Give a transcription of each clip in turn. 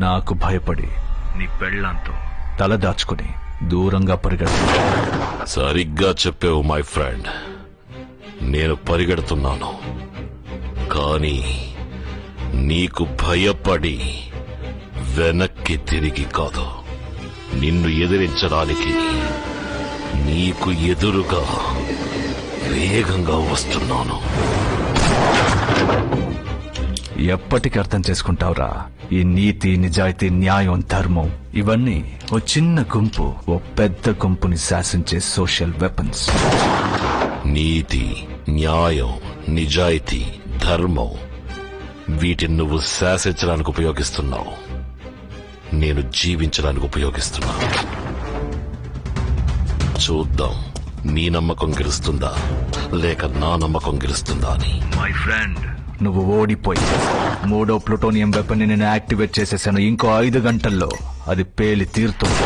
నాకు భయపడి నీ పెళ్ళంతో తల దాచుకుని దూరంగా పరిగెడుతున్నా. సరిగ్గా చెప్పావు మై ఫ్రెండ్. నేను పరిగెడుతున్నాను, కానీ నీకు భయపడి వెనక్కి తిరిగి కాదు, నిన్ను ఎదిరించడానికి నీకు ఎదురుగా వేగంగా వస్తున్నాను. ఎప్పటికి అర్థం చేసుకుంటావురా ఈ నీతి, నిజాయితీ, న్యాయం, ధర్మం ఇవన్నీ ఓ చిన్న గుంపు ఓ పెద్ద గుంపుని శాసించే సోషల్ వెపన్స్. నీతి, న్యాయం, నిజాయితీ, ధర్మం వీటిని నువ్వు శాసించడానికి ఉపయోగిస్తున్నావు, నేను జీవించడానికి ఉపయోగిస్తున్నా. చూద్దాం నీ నమ్మకం గెలుస్తుందా లేక నా నమ్మకం గెలుస్తుందా అని. మై ఫ్రెండ్, నువ్వు ఓడిపోయి 3వ ప్లూటోనియం వెపన్ ని నేను యాక్టివేట్ చేసేసాను. ఇంకో 5 గంటల్లో అది పేలి తీరుతుంది.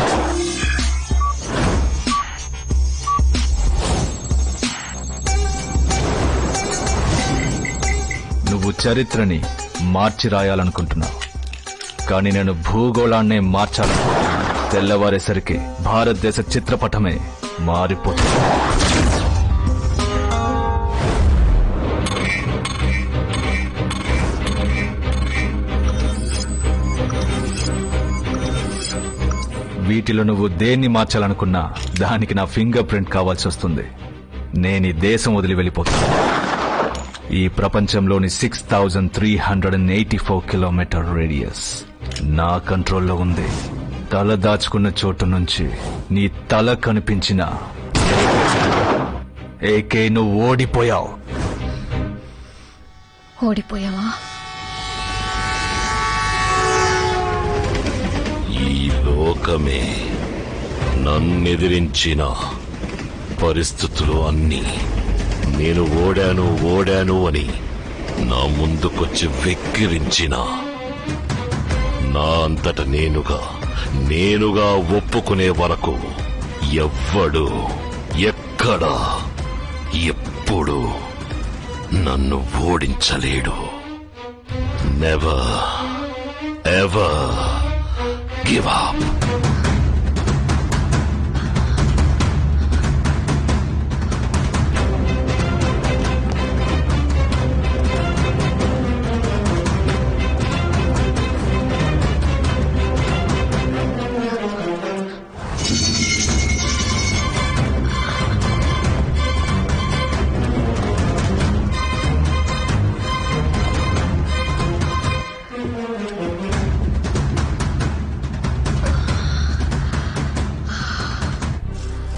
నువ్వు చరిత్రని మార్చి రాయాలనుకుంటున్నావు, కానీ నేను భూగోళాన్నే మార్చాలనుకుంటున్నాను. తెల్లవారేసరికి భారతదేశ చిత్రపటమే మారిపోతుంది. వీటిలో నువ్వు దేన్ని మార్చాలనుకున్నా దానికి నా ఫింగర్ ప్రింట్ కావాల్సి వస్తుంది. నేను ఈ దేశం వదిలి వెళ్ళిపోతాను. ఈ ప్రపంచంలోని 6384 కిలోమీటర్ రేడియస్ నా కంట్రోల్లో ఉంది. తల దాచుకున్న చోటు నుంచి నీ తల కనిపించిన ఏకే నువ్వు ఓడిపోయావు. ఓడిపోయావా? ఈ లోకమే నన్నెదిరించిన పరిస్థితులు అన్నీ నేను ఓడాను అని నా ముందుకొచ్చి వెక్కిరించిన నా అంతట నేనుగా ఒప్పుకునే వరకు ఎవ్వడు ఎక్కడ ఎప్పుడు నన్ను ఓడించలేడు. Never ever give up.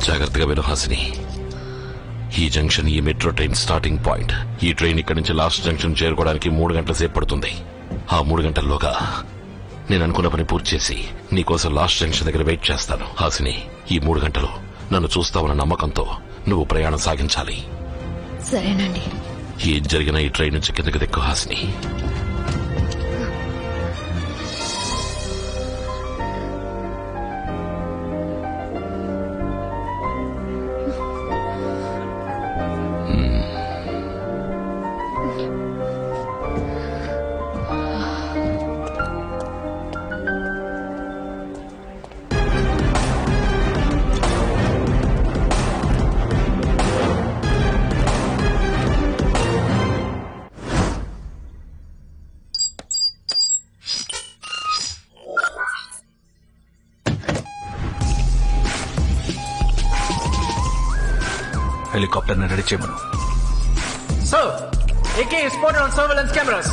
జాగ్రత్తగా విను హాసిని. ఈ జంక్షన్ ఈ మెట్రో ట్రైన్ స్టార్టింగ్ పాయింట్. ఈ ట్రైన్ ఇక్కడి నుంచి లాస్ట్ జంక్షన్ చేరుకోవడానికి 3 గంటల సేపు పడుతుంది. ఆ 3 గంటల్లోగా నేను అనుకున్న పని పూర్తి చేసి నీకోసం లాస్ట్ జంక్షన్ దగ్గర వెయిట్ చేస్తాను. హాసిని, ఈ 3 గంటలు నన్ను చూస్తావన్న నమ్మకంతో నువ్వు ప్రయాణం సాగించాలి. సరేనండి. ఏం జరిగినా ఈ ట్రైన్ నుంచి కిందకి దిక్కు హాసిని. హెలికాప్టర్ ని రెడీ చేయమను. Sir, AK is spotted on surveillance cameras.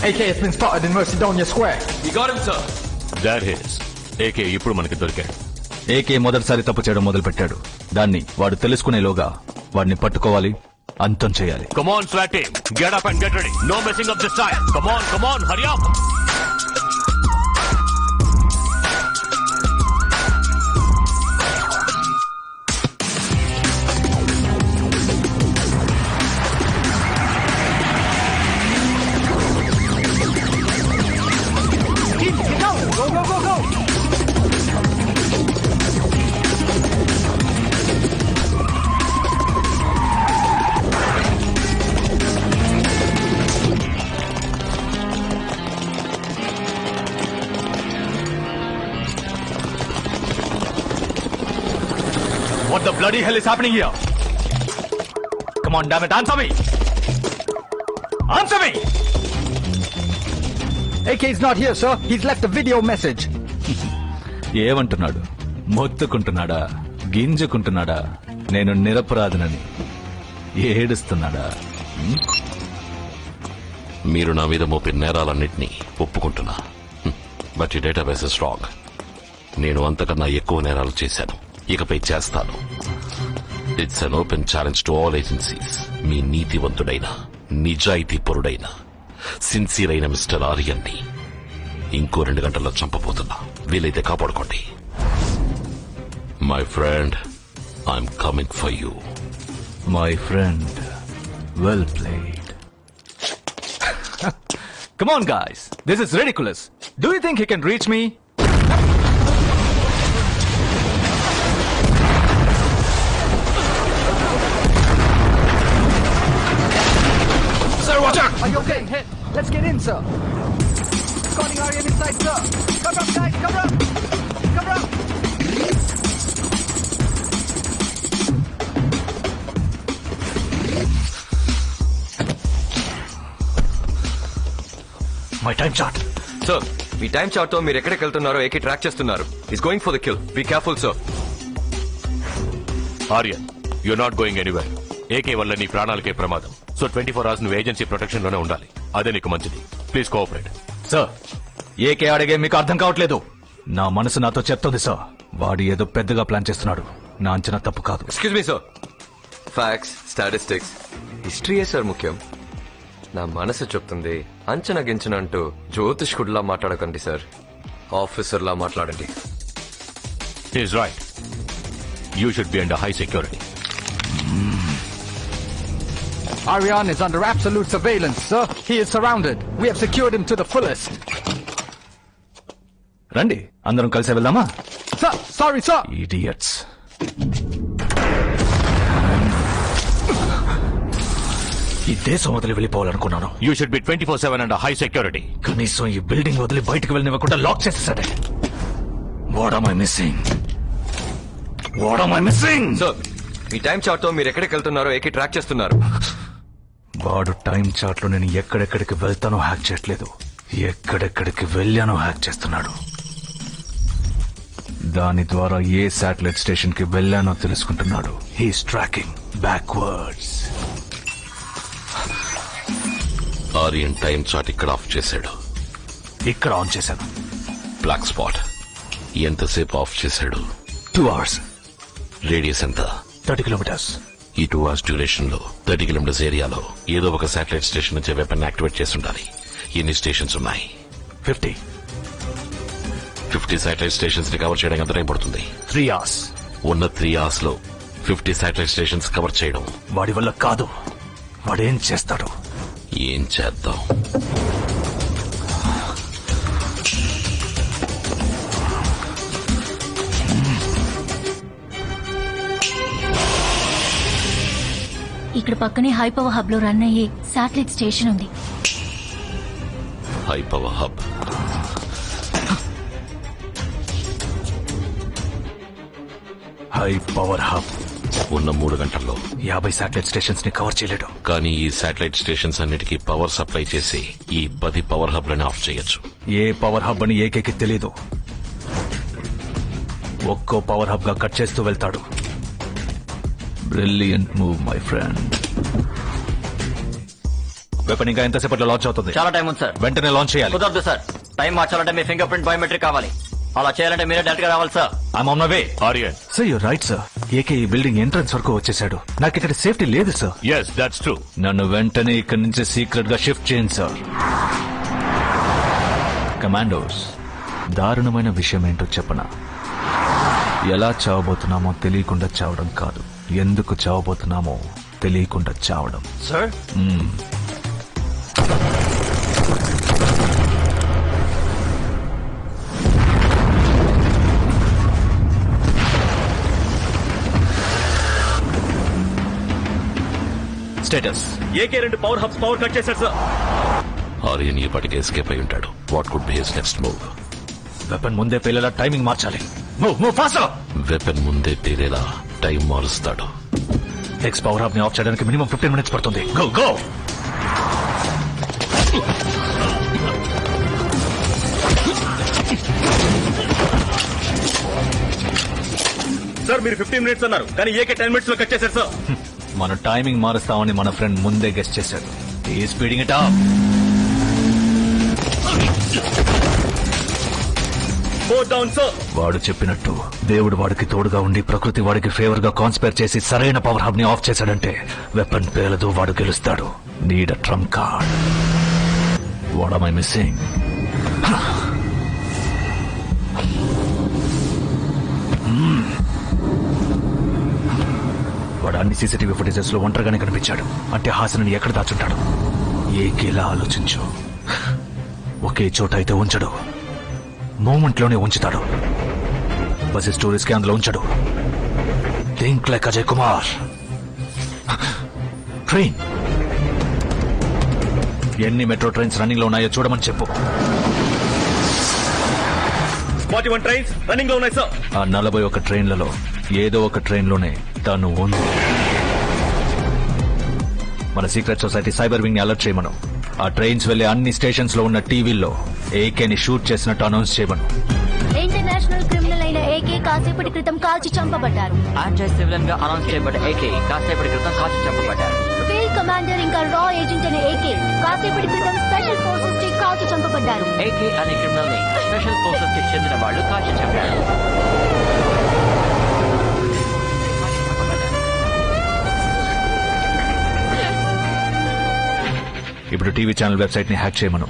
AK has been spotted in Mercedonia Square. You got him, sir. That is, AK ఇప్పుడు మనకి దొరికాడు. ఏకే మొదటిసారి తప్పు చేయడం మొదలు పెట్టాడు. దాన్ని వాడు తెలుసుకునేలోగా వాడిని పట్టుకోవాలి, అంతం చేయాలి. Come on, SWAT team. Get up and get ready. No messing up this time. Come on, hurry up. What the bloody hell is happening here? Come on, damn it, answer me! Answer me! AK is not here, sir. He's left a video message. ఏమంటున్నాడు? మొత్తుకుంటున్నాడా? గింజుకుంటున్నాడా? నేను నిరపరాధనని ఏడుస్తున్నాడా? మీరు నా మీద మోపిన నేరాలన్నింటినీ ఒప్పుకుంటున్నా. But ఈ database is wrong. నేను అంతకన్నా ఎక్కువ నేరాలు చేశాను, ఇకపై చేస్తాను. It's an open challenge to all agencies. మీ నీతివంతుడైన, నిజాయితీపరుడైన, సిన్సియర్ అయిన మిస్టర్ ఆర్యన్ని ఇంకో 2 గంటల్లో చంపబోతున్నా. వీలైతే కాపాడుకోండి. My friend, I'm coming for you. My friend, well played. Come on, guys. This is ridiculous. Do you think he can reach me? Sir, watch out! Are you okay? Hey, let's get in, sir. Calling Aryan inside, sir. Cover up, guys. Cover up. Cover up. My time chart. Sir, మీ time chart తో మీరు ఎక్కడికి వెళ్తున్నారో AK track చేస్తున్నారు. Is going for the kill. Be careful sir. Aryan, you're not going anywhere. AK వల్ల నీ ప్రాణాలకే ప్రమాదం. సో 24 hours నువ్వు ఏజెన్సీ ప్రొటెక్షన్ లోనే ఉండాలి. అదే నీకు మంచిది. Please cooperate. సార్, ఏకే అడిగే మీకు అర్థం కావట్లేదు. నా మనసు నాతో చెప్తుంది సార్. వాడు ఏదో పెద్దగా ప్లాన్ చేస్తున్నాడు. నా అంచనా తప్పు కాదు. Excuse me sir. Facts, statistics, హిస్టరీయే సార్ ముఖ్యం. నా మనసు చెప్తుంది. అంచనా గించన అంటూ జ్యోతిష్కుడిలా మాట్లాడకండి సార్. ఆఫీసర్లా మాట్లాడండి. Is right. You should be under high security. Aryan is under absolute surveillance, sir. He is surrounded. We have secured him to the fullest. రండి, అందరం కలిసి వెళ్దామా? Sir, sorry, sir. Idiots. ఈ దేశం వదిలి వెళ్ళిపోవాలనుకున్నాను. You should be 24/7 under high security. కనీసం ఈ బిల్డింగ్ వదిలి బయటకు వెళ్ళనివ్వకుండా లాక్ చేసేసాడే. What am I missing? What am I missing? Sir, మీ టైం చార్ట్ తో మీరు ఎక్కడికి వెళ్తున్నారో ఏకే ట్రాక్ చేస్తున్నారు. వాడు టైం చార్ట్ లో నేను ఎక్కడెక్కడికి వెళ్తానో హ్యాక్ చేయట్లేదు, ఎక్కడెక్కడికి వెళ్ళానో హ్యాక్ చేస్తున్నాడు. దాని ద్వారా ఏ శాటిలైట్ స్టేషన్ కి వెళ్ళానో తెలుసుకుంటున్నాడు. He's tracking backwards. Aryan time chart ఇక్కడ ఆఫ్ చేశాడు. ఇక్కడ ఆన్ చేశాను. బ్లాక్ స్పాట్ ఎంతసేపు ఆఫ్ చేశాడు? 2 hours. రేడియస్ ఎంత? 30 kilometers. ఈ 2 hours డ్యూరేషన్ లో 30 kilometers ఏరియాలో ఏదో ఒక శాటిలైట్ స్టేషన్ నుంచి వెపన్ యాక్టివేట్ చేసి ఉండాలి. ఎన్ని స్టేషన్స్ ఉన్నాయి? 50. 50 శాటిలైట్ స్టేషన్స్ ని కవర్ చేయడానికి ఎంత టైం పడుతుంది? 3 hours. ఉన్న 3 hours లో 50 శాటిలైట్ స్టేషన్స్ కవర్ చేయడం వాడి వల్ల కాదు. వాడేం చేస్తాడు? ఏం చేద్దాం? ఇక్కడ పక్కనే హై పవర్ హబ్ లో రన్ అయ్యే శాటిలైట్ స్టేషన్ ఉంది. High power hub. High power hub ఉన్న 3 గంటల్లో 50 శాటిలైట్ స్టేషన్స్ ని కవర్ చేయలేడు. కానీ ఈ శాటిలైట్ స్టేషన్స్ అన్నిటికీ పవర్ సప్లై చేసి ఈ 10 పవర్ హబ్ లను ఆఫ్ చేయొచ్చు. ఏ పవర్ హబ్ అని ఏకేకి తెలీదు. ఒక్కో పవర్ హబ్ గా కట్ చేస్తూ వెళ్తాడు. Brilliant move my friend. Weapon ఇంకా ఎంతసేపట్లో లాంచ్ అవుతుంది? చాలా టైం ఉంది సార్. వెంటనే లాంచ్ చేయాలి. కుదరదు సార్. టైం మార్చాలంటే మీ ఫింగర్ ప్రింట్ బయోమెట్రిక్ కావాలి. అలా చేయాలంటే మీరే డైరెక్ట్ గా రావాలి sir. I'm on my way. Aryan, sir you're right sir. AK ఈ బిల్డింగ్ ఎంట్రన్స్ వరకు వచ్చేసాడు. నాకు ఇక్కడ సేఫ్టీ లేదు సార్. Yes that's true. నన్ను వెంటనే ఇక్కడి నుంచి సీక్రెట్ గా షిఫ్ట్ చేయండి సార్. కమాండోస్, దారుణమైన విషయం ఏంటో చెప్పనా? ఎలా చావబోతున్నామో తెలియకుండా చావడం కాదు, ఎందుకు చావబోతున్నామో తెలియకుండా చావడం. Sir, status AK 2 power hubs power cut చేశారు సార్. ఆర్యన్ ఇప్పటికే ఎస్కేప్ అయి ఉంటాడు. What could be his next move? Weapon ముందే పేలేలా టైమింగ్ మార్చాలి. Move move faster. వెపన్ ముందే పేరేలా టైం మారుస్తాడు. ఎక్స్ పవర్ హబ్ ని ఆఫ్ చేయడానికి మినిమం 15 minutes పడుతుంది. Go go. సార్ మీరు 15 minutes అన్నారు, కానీ ఏకే 10 minutes లో కట్ చేశారు సార్. మన టైమింగ్ మారుస్తామని మన ఫ్రెండ్ ముందే గెస్ట్ చేశాడు. ఈ స్పీడింగ్ ఇట్ అప్. వాడు చెప్పినట్టు దేవుడు వాడికి తోడుగా ఉండి ప్రకృతి వాడికి ఫేవర్ గా కాన్స్పైర్ చేసి సరైన పవర్ హబ్ ని ఆఫ్ చేశాడంటే వెపన్ పేలదు, వాడు గెలుస్తాడు. Need a Trump card. What am I missing? వాడు అన్ని సీసీటీవీ ఫుటేజెస్ లో ఒంటరిగానే కనిపించాడు. అంటే హాసనని ఎక్కడ దాచుంటాడు? ఏకేలా ఆలోచించు. ఒకే చోట అయితే ఉంచడు, మూమెంట్ లోనే ఉంచుతాడు. బస్ స్టోరీస్ కి అందులో ఉంచడు. Think like Ajay Kumar. Train ఎన్ని మెట్రో ట్రైన్స్ రన్నింగ్ లో ఉన్నాయో చూడమని చెప్పు. 41 ట్రైన్స్ రన్నింగ్ లో ఉన్నాయి సార్. ఆ 41 ట్రైన్లలో ఏదో ఒక ట్రైన్ లోనే తను ఉంది. మన సీక్రెట్ సొసైటీ సైబర్ వింగ్ ని అలర్ట్ చేయమను. ఆ ట్రైన్స్ వెళ్లే అన్ని స్టేషన్స్ లో ఉన్న టీవీల్లో ఏకేని షూట్ చేసినట్టు అనౌన్స్ చేయమను. ఇంటర్నేషనల్ క్రిమినల్ అయిన ఏకే కాసేపటి క్రితం కాల్చి చంపబడ్డారు. యాంటీ సివిలియన్ గా అనౌన్స్ చేయబడ్డ ఏకే కాసేపటి క్రితం కాల్చి చంపబడ్డారు. ఫీల్డ్ కమాండర్ ఇంకా రా ఏజెంట్ అనే ఏకే కాసేపటి క్రితం స్పెషల్ ఫోర్సెస్ కి కాల్చి చంపబడ్డారు. ఏకే అనే క్రిమినల్ ని స్పెషల్ ఫోర్సెస్ కి చెందిన వాళ్ళు కాల్చి చంపారు. ఇప్పుడు టీవీ ఛానల్ వెబ్సైట్ ని హ్యాక్ చేయమను.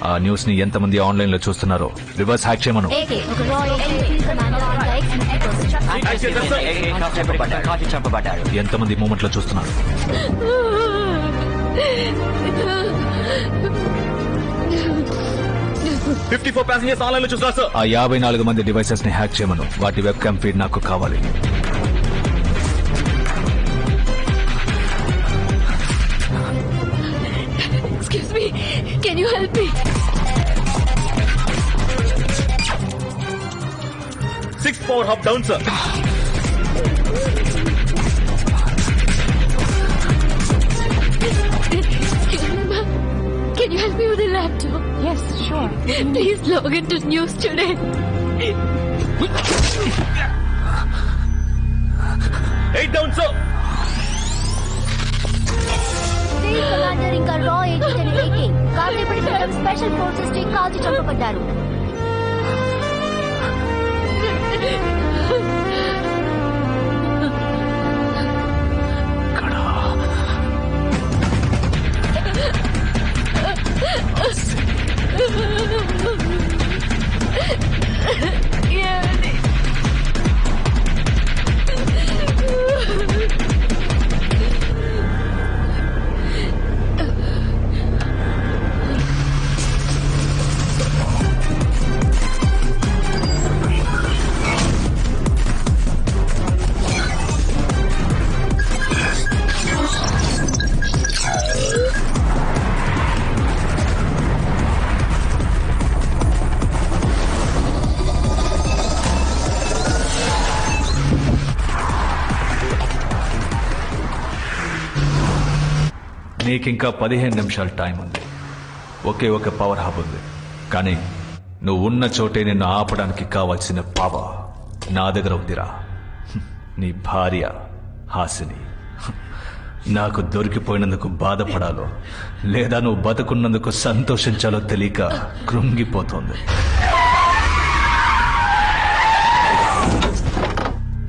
ఆ న్యూస్ ని ఎంతమంది ఆన్లైన్ లో చూస్తున్నారో రివర్స్ హ్యాక్ చేయమను. ఏకే ఒక రా ఏజెంట్, ఫీల్డ్ కమాండర్ ఇంకా ఎక్స్ మిలిటరీ పర్సన్. ఏకే కాల్చి చంపబడ్డారు. ఎంతమంది మూమెంట్ లో చూస్తున్నారు? 54 ప్యాసింజర్స్ ఆన్లైన్ లో చూస్తున్నారు సార్. ఆ 54 మంది డివైసెస్ ని హ్యాక్ చేయమను. వాటి వెబ్ క్యామ్ ఫీడ్ నాకు కావాలి. Excuse me, can you help me? 6th power hub down sir. Can you help me with the laptop? Yes, sure. Please log into news today. 8 down sir. Field commander ఇంకా రా agent అనే AK కాసేపటి క్రితం special forces కి కాల్చి చంపబడ్డారు. నీకింకా 15 నిమిషాలు time ఉంది. ఒకే ఒక పవర్ హబ్ ఉంది, కానీ నువ్వు ఉన్న చోటే నిన్ను ఆపడానికి కావాల్సిన పవర్ నా దగ్గర ఉందిరా. నీ భార్య హాసిని నాకు దొరికిపోయినందుకు బాధపడాలో లేదా నువ్వు బతుకున్నందుకు సంతోషించాలో తెలియక కృంగిపోతోంది.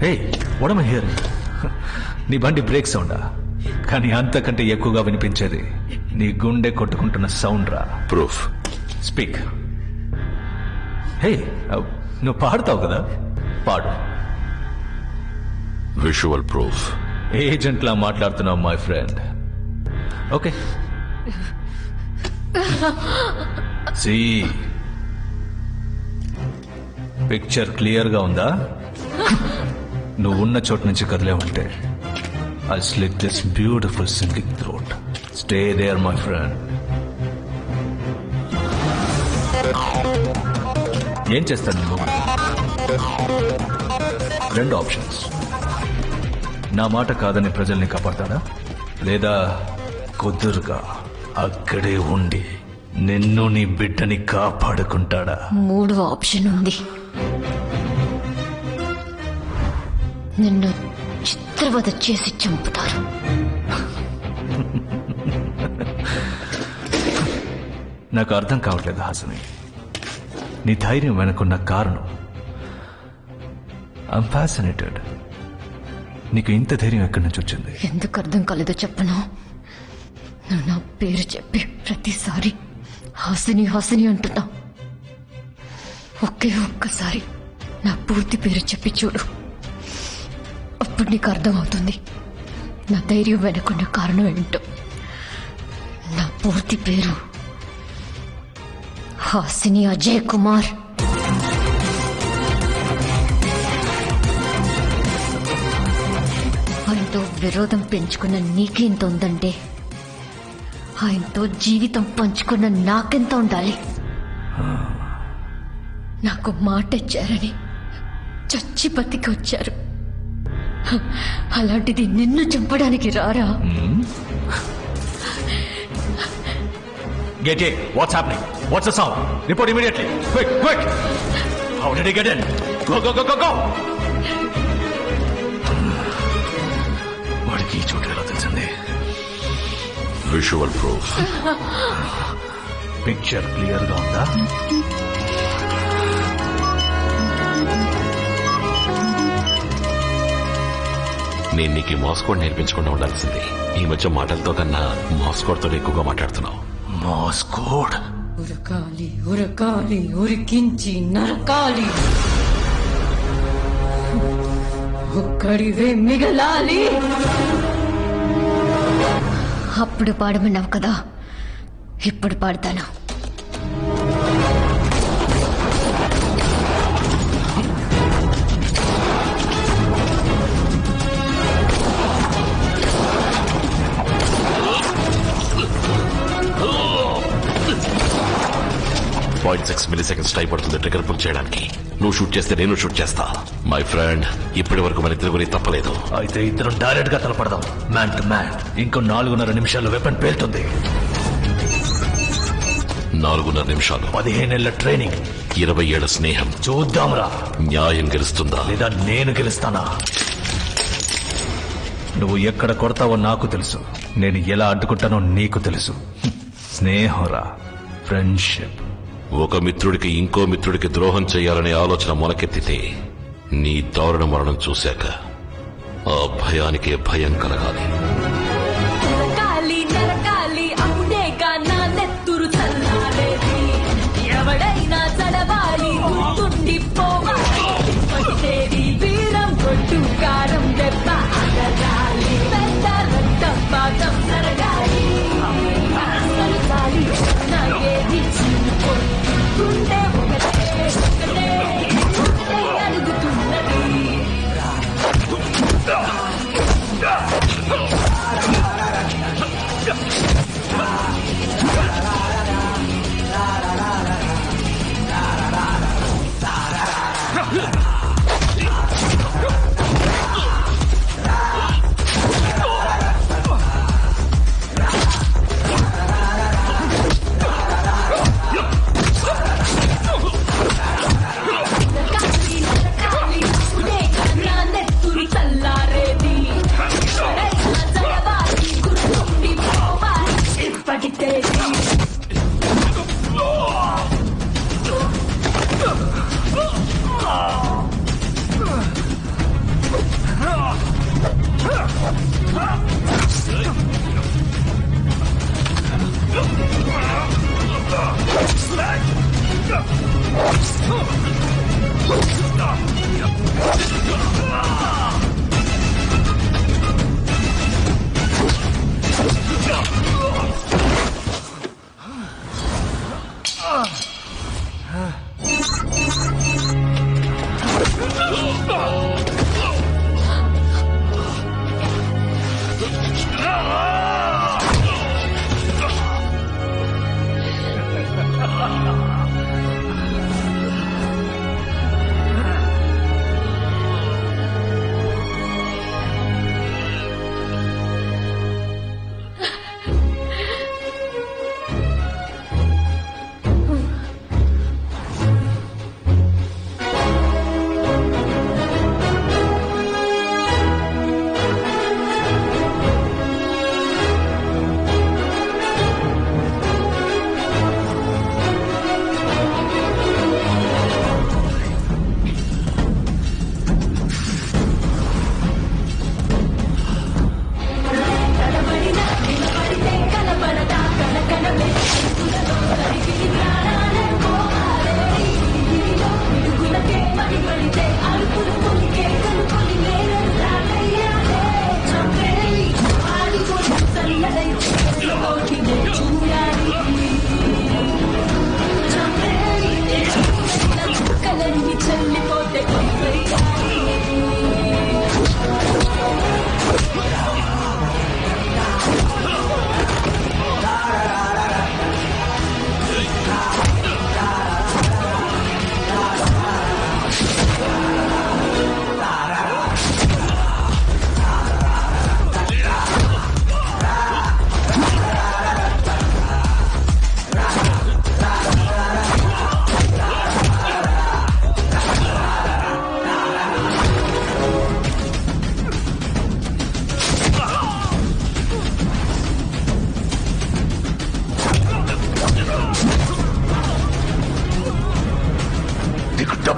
హే, వాట్ యామ్ ఐ హియరింగ్? నీ బండి బ్రేక్ సౌండా? కానీ అంతకంటే ఎక్కువగా వినిపించేది నీ గుండె కొట్టుకుంటున్న సౌండ్ రా. ప్రూఫ్. స్పీక్. హే, నువ్వు పాడతావు కదా, పాడు. Visual proof. ఏజెంట్లా మాట్లాడుతున్నావు my friend. Okay, see picture clear గా ఉందా? నువ్వు ఉన్న చోటు నుంచి కదిలేవంటే I slit this beautiful singing throat. Stay there my friend. ఏం చేస్తాను నువ్వు? 2 ఆప్షన్స్. నా మాట కాదని ప్రజల్ని కాపాడతాడా లేదా కుదురుగా అక్కడే ఉండి నిన్ను నీ బిడ్డని కాపాడుకుంటాడా? మూడో ఆప్షన్ ఉంది. నిన్ను చిత్రవద చేసి చంపుతారు. నాకు అర్థం కావట్లేదు హాసిని, నీ ధైర్యం వెనుకున్న కారణం. I'm fascinated. నీకు ఇంత ధైర్యం ఎక్కడి నుంచి వచ్చింది? ఎందుకు అర్థం కాలేదో చెప్పను. నువ్వు నా పేరు చెప్పి ప్రతిసారి హాసిని హాసిని అంటున్నా. ఒకే ఒక్కసారి నా పూర్తి పేరు చెప్పి చూడు, అప్పుడు నీకు అర్థమవుతుంది నా ధైర్యం వెనుకున్న కారణం ఏంటో. నా పూర్తి పేరు హాసిని అజయ్ కుమార్. ఆయనతో విరోధం పెంచుకున్న నీకెంత ఉందంటే ఆయనతో జీవితం పంచుకున్న నాకెంత ఉండాలి? నాకు మాట ఇచ్చారని చచ్చి బతికి వచ్చారు. అలాంటిది నిన్ను చంపడానికి రారా? Get in. What's happening? What's the sound? Report immediately. Quick, quick. How did he get in? Go, go, go, go, go. వాడికి ఈ చోటు ఎలా తెలిసింది? Visual proof. పిక్చర్ క్లియర్ గా ఉందా? నేను నీకు మాస్కోడ్ నేర్పించకుండా ఉండాల్సింది. ఈ మధ్య మాటలతో కన్నా మాస్కోడ్తో ఎక్కువగా మాట్లాడుతున్నావు. మాస్కోడ్. ఉరకాలి ఉరకాలి ఉరికించి నరకాలి, ఒక్కడివే మిగలాలి. అప్పుడు పాడమన్నావు కదా, ఇప్పుడు పాడతాను. .6 milliseconds టైం పడుతుంది ట్రిగర్ పుల్ చేయడానికి. నువ్వు షూట్ చేస్తే నేను షూట్ చేస్తా. మై ఫ్రెండ్, ఇప్పటి వరకు మన ఇద్దరు గురించి తప్పలేదు. అయితే ఇద్దరు డైరెక్ట్ గా తలపడదాం, మ్యాన్ టు మ్యాన్. ఇంకో 4.5 నిమిషాల్లో వెపన్ పేలుతుంది. 4.5 నిమిషాలు, 15 ఏళ్ల ట్రైనింగ్, 20 ఏళ్ల స్నేహం. చూద్దాంరా న్యాయం గెలుస్తుందా లేదా నేను గెలుస్తానా? నువ్వు ఎక్కడ కొడతావో నాకు తెలుసు, నేను ఎలా అడ్డుకుంటానో నీకు తెలుసు. స్నేహంరా, ఫ్రెండ్షిప్. ఒక మిత్రుడికి ఇంకో మిత్రుడికి ద్రోహం చేయాలనే ఆలోచన మొలకెత్తితే నీ దారుణ మరణం చూశాక ఆ భయానికే భయం కలగాలి. నరకాలి నరకాలి అప్పుడేగా నా నెత్తురు చల్లారేది. ఎవడైనా చడవాలి, గుర్తుండిపోవాలి. పట్టేది వీరం కొట్టు కారం దెబ్బ అడగాలి. పెద్ద రక్తపాతం జరగాలి. నరకాలి నాకేది చిన్నుకోని గుండె ఒకటే ఒకటే గుండె అడుగుతున్నది. నరకాలి అప్పుడేగా నా నెత్తురు చల్లారేది. ఎవడైనా చడవాలి, గుర్తుండిపోవాలి. ఇప్పటికేది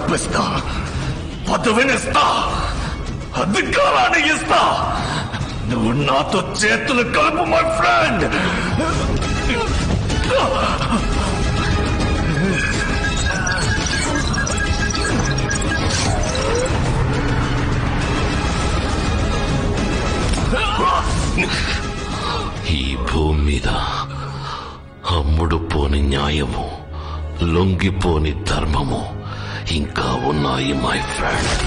డబ్బిస్తా, పదవినిస్తా, అధికారాన్ని ఇస్తా. నువ్వు నాతో చేతులు కలుపు మై ఫ్రెండ్. ఈ భూమి మీద అమ్ముడు పోని న్యాయము, లొంగిపోని ధర్మము ఇంకా ఉన్నాయి మై ఫ్రెండ్.